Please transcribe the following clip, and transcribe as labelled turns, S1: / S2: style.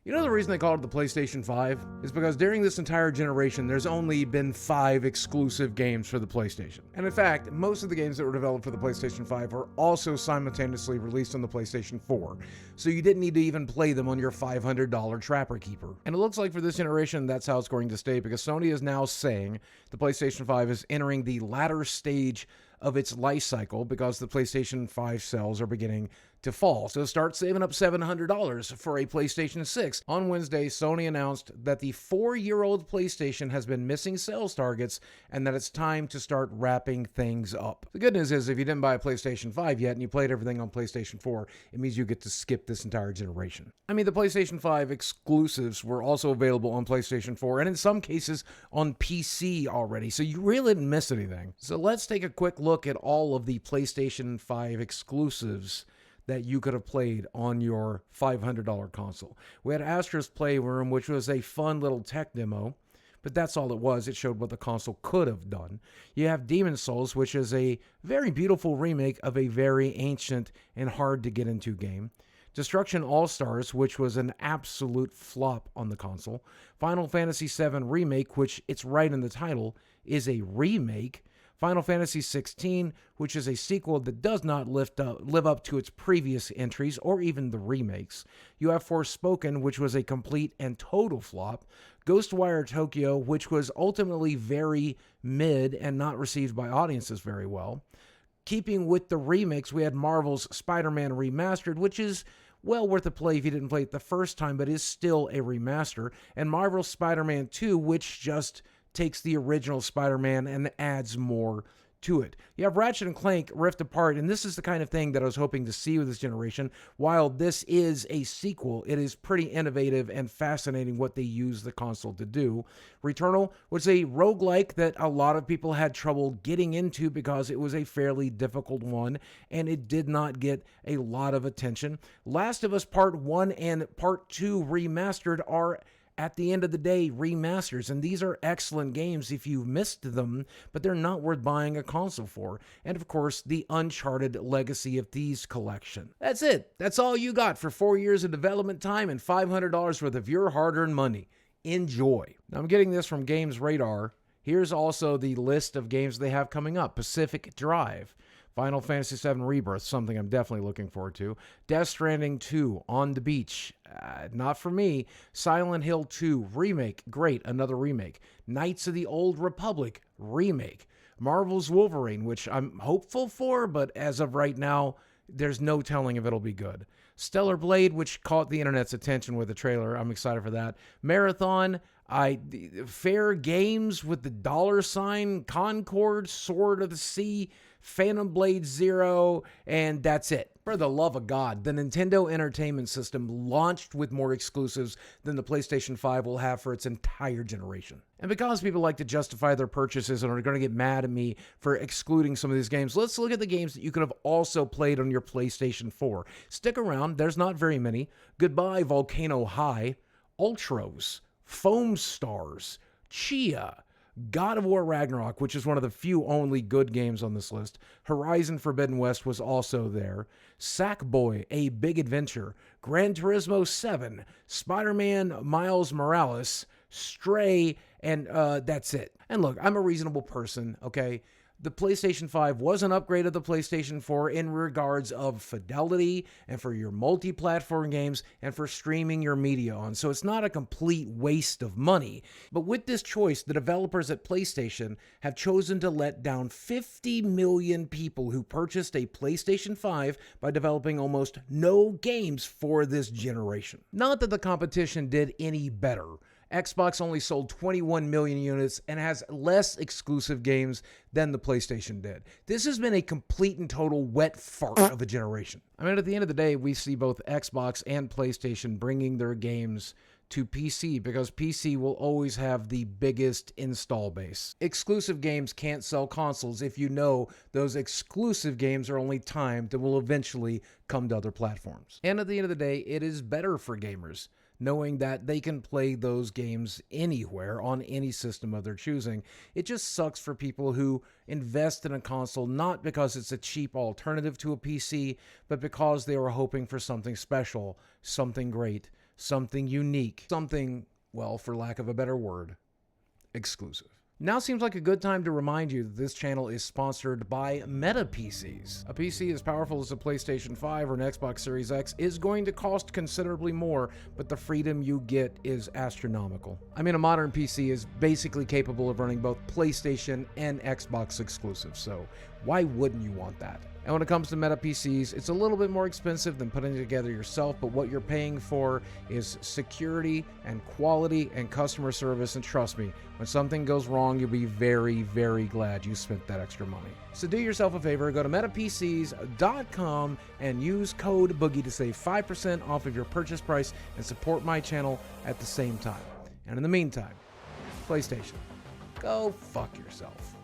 S1: You know the reason they call it the PlayStation 5? Is because during this entire generation, there's only been 5 exclusive games for the PlayStation. And in fact, most of the games that were developed for the PlayStation 5 were also simultaneously released on the PlayStation 4. So you didn't need to even play them on your $500 Trapper Keeper. And it looks like for this generation, that's how it's going to stay, because Sony is now saying the PlayStation 5 is entering the latter stage of its life cycle because the PlayStation 5 sales are beginning to fall. So start saving up $700 for a PlayStation 6. On Wednesday, Sony announced that the 4-year-old PlayStation has been missing sales targets and that it's time to start wrapping things up. The good news is if you didn't buy a PlayStation 5 yet and you played everything on PlayStation 4, it means you get to skip this entire generation. I mean, the PlayStation 5 exclusives were also available on PlayStation 4 and in some cases on PC already, so you really didn't miss anything. So let's take a quick look at all of the PlayStation 5 exclusives that you could have played on your $500 console. We had Astra's Playroom, which was a fun little tech demo, but that's all it was. It showed what the console could have done. You have Demon's Souls, which is a very beautiful remake of a very ancient and hard to get into game. Destruction All-Stars, which was an absolute flop on the console. Final Fantasy VII Remake, which it's right in the title, is a remake. Final Fantasy XVI, which is a sequel that does not live up to its previous entries or even the remakes. You have Forspoken, which was a complete and total flop. Ghostwire Tokyo, which was ultimately very mid and not received by audiences very well. Keeping with the remakes, we had Marvel's Spider-Man Remastered, which is well worth a play if you didn't play it the first time, but is still a remaster. And Marvel's Spider-Man 2, which just takes the original Spider-Man and adds more to it. You have Ratchet & Clank Rift Apart, and this is the kind of thing that I was hoping to see with this generation. While this is a sequel, it is pretty innovative and fascinating what they use the console to do. Returnal was a roguelike that a lot of people had trouble getting into because it was a fairly difficult one, and it did not get a lot of attention. Last of Us Part 1 and Part 2 Remastered are at the end of the day, remasters, and these are excellent games if you've missed them, but they're not worth buying a console for. And of course, the Uncharted Legacy of Thieves collection. That's it. That's all you got for 4 years of development time and $500 worth of your hard-earned money. Enjoy. Now, I'm getting this from Games Radar. Here's also the list of games they have coming up. Pacific Drive, Final Fantasy VII Rebirth, something I'm definitely looking forward to. Death Stranding 2, On the Beach, not for me. Silent Hill 2, remake, great, another remake. Knights of the Old Republic, remake. Marvel's Wolverine, which I'm hopeful for, but as of right now, there's no telling if it'll be good. Stellar Blade, which caught the internet's attention with the trailer. I'm excited for that. Marathon, Fair Games with the $, Concord, Sword of the Sea, Phantom Blade Zero, and that's it. For the love of God, the Nintendo Entertainment System launched with more exclusives than the PlayStation 5 will have for its entire generation. And because people like to justify their purchases and are going to get mad at me for excluding some of these games, let's look at the games that you could have also played on your PlayStation 4. Stick around, there's not very many. Goodbye Volcano High, Ultros, Foam Stars, Chia, God of War Ragnarok, which is one of the few only good games on this list. Horizon Forbidden West was also there. Sackboy, A Big Adventure. Gran Turismo 7. Spider-Man Miles Morales. Stray, and that's it. And look, I'm a reasonable person, okay? The PlayStation 5 was an upgrade of the PlayStation 4 in regards of fidelity and for your multi-platform games and for streaming your media on. So it's not a complete waste of money. But with this choice, the developers at PlayStation have chosen to let down 50 million people who purchased a PlayStation 5 by developing almost no games for this generation. Not that the competition did any better. Xbox only sold 21 million units and has less exclusive games than the PlayStation did. This has been a complete and total wet fart of a generation. I mean, at the end of the day, we see both Xbox and PlayStation bringing their games to PC because PC will always have the biggest install base. Exclusive games can't sell consoles if you know those exclusive games are only timed and will eventually come to other platforms. And at the end of the day, it is better for gamers knowing that they can play those games anywhere on any system of their choosing. It just sucks for people who invest in a console not because it's a cheap alternative to a PC, but because they were hoping for something special, something great, something unique, something, well, for lack of a better word, exclusive. Now seems like a good time to remind you that this channel is sponsored by Meta PCs. A PC as powerful as a PlayStation 5 or an Xbox Series X is going to cost considerably more, but the freedom you get is astronomical. I mean, a modern PC is basically capable of running both PlayStation and Xbox exclusives, so why wouldn't you want that? And when it comes to Meta PCs, it's a little bit more expensive than putting it together yourself, but what you're paying for is security and quality and customer service, and trust me, when something goes wrong, you'll be very, very glad you spent that extra money. So do yourself a favor, go to metapcs.com and use code BOOGIE to save 5% off of your purchase price and support my channel at the same time. And in the meantime, PlayStation, go fuck yourself.